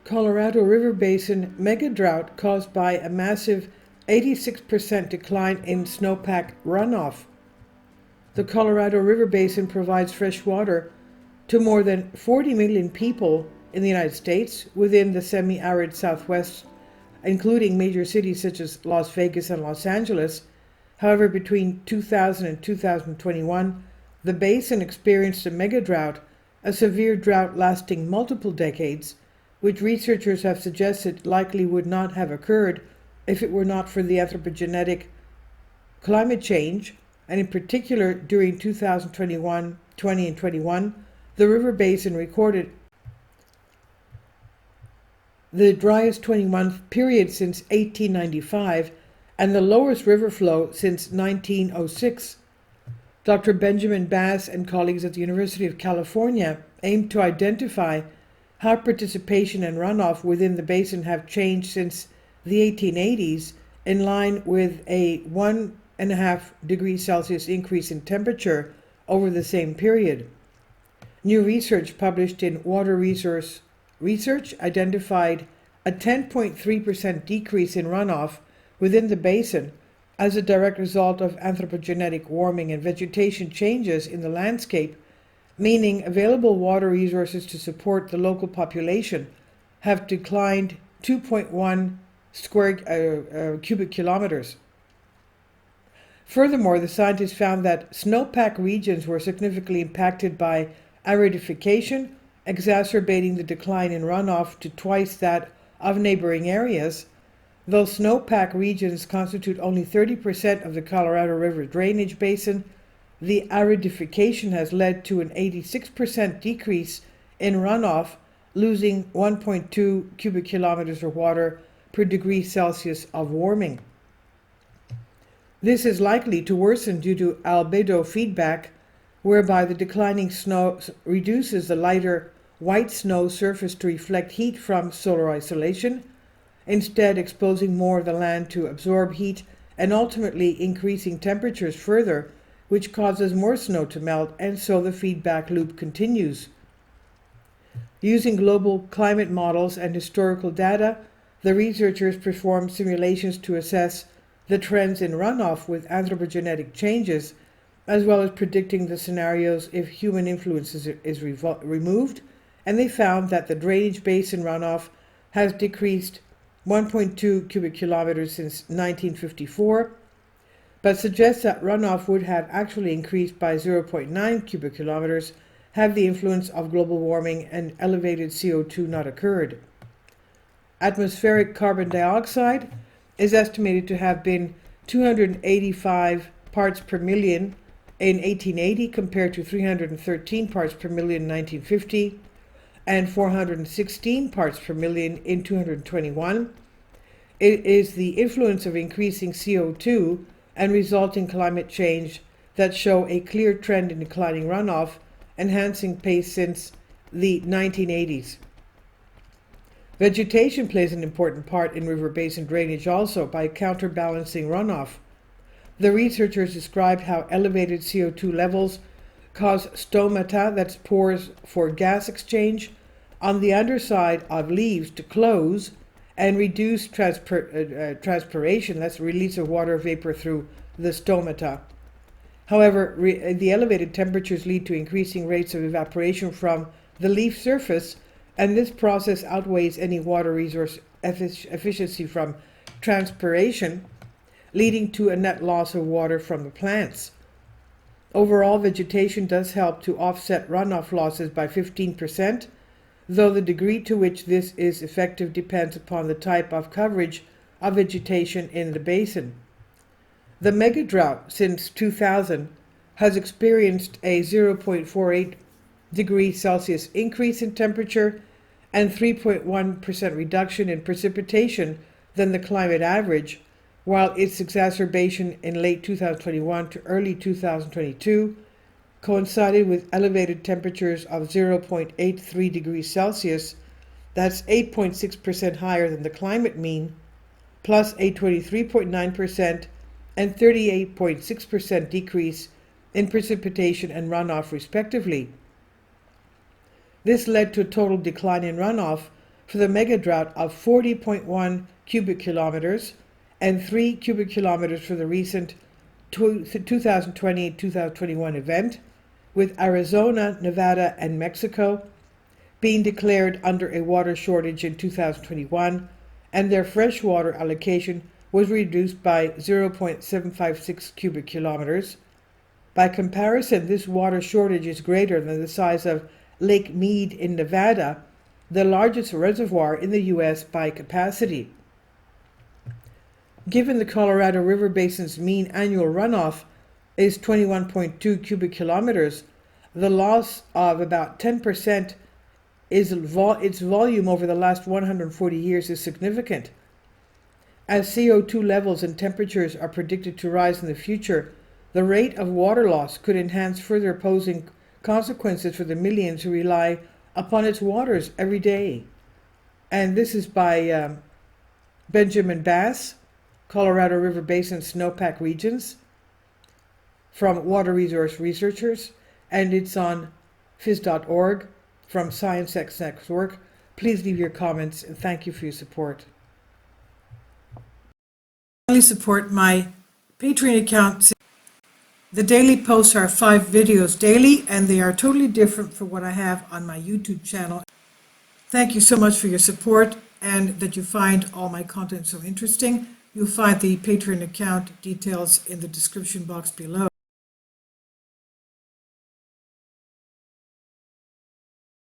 Colorado River Basin megadrought caused by a massive 86% decline in snowpack runoff. The Colorado River Basin provides fresh water to more than 40 million people in the United States within the semi-arid Southwest, including major cities such as Las Vegas and Los Angeles. However, between 2000 and 2021, the basin experienced a megadrought, a severe drought lasting multiple decades, which researchers have suggested likely would not have occurred if it were not for the anthropogenic climate change, and in particular during 2021, 20 and 21, the river basin recorded the driest 20-month period since 1895 and the lowest river flow since 1906. Dr. Benjamin Bass and colleagues at the University of California aimed to identify how participation and runoff within the basin have changed since the 1880s, in line with a 1.5 degrees Celsius increase in temperature over the same period. New research published in Water Resource Research identified a 10.3% decrease in runoff within the basin as a direct result of anthropogenic warming and vegetation changes in the landscape, meaning available water resources to support the local population have declined 2.1 cubic kilometers. Furthermore, the scientists found that snowpack regions were significantly impacted by aridification, exacerbating the decline in runoff to twice that of neighboring areas. Though snowpack regions constitute only 30% of the Colorado River drainage basin, the aridification has led to an 86% decrease in runoff, losing 1.2 cubic kilometers of water per degree Celsius of warming. This is likely to worsen due to albedo feedback, whereby the declining snow reduces the lighter white snow surface to reflect heat from solar isolation, instead exposing more of the land to absorb heat and ultimately increasing temperatures further, which causes more snow to melt, and so the feedback loop continues. Using global climate models and historical data, the researchers performed simulations to assess the trends in runoff with anthropogenic changes, as well as predicting the scenarios if human influence is removed, and they found that the drainage basin runoff has decreased 1.2 cubic kilometers since 1954, but suggests that runoff would have actually increased by 0.9 cubic kilometers had the influence of global warming and elevated CO2 not occurred. Atmospheric carbon dioxide is estimated to have been 285 parts per million in 1880 compared to 313 parts per million in 1950 and 416 parts per million in 221. It is the influence of increasing CO2 and resulting climate change that show a clear trend in declining runoff, enhancing pace since the 1980s. Vegetation plays an important part in river basin drainage also by counterbalancing runoff. The researchers described how elevated CO2 levels cause stomata, that's pores for gas exchange, on the underside of leaves to close and reduce transpiration, that's release of water vapor through the stomata. However, the elevated temperatures lead to increasing rates of evaporation from the leaf surface, and this process outweighs any water resource efficiency from transpiration, leading to a net loss of water from the plants. Overall, vegetation does help to offset runoff losses by 15%, though the degree to which this is effective depends upon the type of coverage of vegetation in the basin. The megadrought since 2000 has experienced a 0.48 degrees Celsius increase in temperature and 3.1% reduction in precipitation than the climate average, while its exacerbation in late 2021 to early 2022 coincided with elevated temperatures of 0.83 degrees Celsius, that's 8.6% higher than the climate mean, plus a 23.9% and 38.6% decrease in precipitation and runoff respectively. This led to a total decline in runoff for the Megadrought of 40.1 cubic kilometers and 3 cubic kilometers for the recent 2020-2021 event, with Arizona, Nevada, and Mexico being declared under a water shortage in 2021, and their freshwater allocation was reduced by 0.756 cubic kilometers. By comparison, this water shortage is greater than the size of Lake Mead in Nevada, the largest reservoir in the U.S. by capacity. Given the Colorado River Basin's mean annual runoff is 21.2 cubic kilometers, the loss of about 10% its volume over the last 140 years is significant. As CO2 levels and temperatures are predicted to rise in the future, the rate of water loss could enhance, further posing consequences for the millions who rely upon its waters every day. And this is by Benjamin Bass, Colorado River Basin Snowpack Regions, from Water Resource Researchers, and it's on phys.org from ScienceX Network. Please leave your comments, and thank you for your support. Support my Patreon account. The daily posts are 5 videos daily, and they are totally different from what I have on my YouTube channel. Thank you so much for your support and that you find all my content so interesting. You'll find the Patreon account details in the description box below.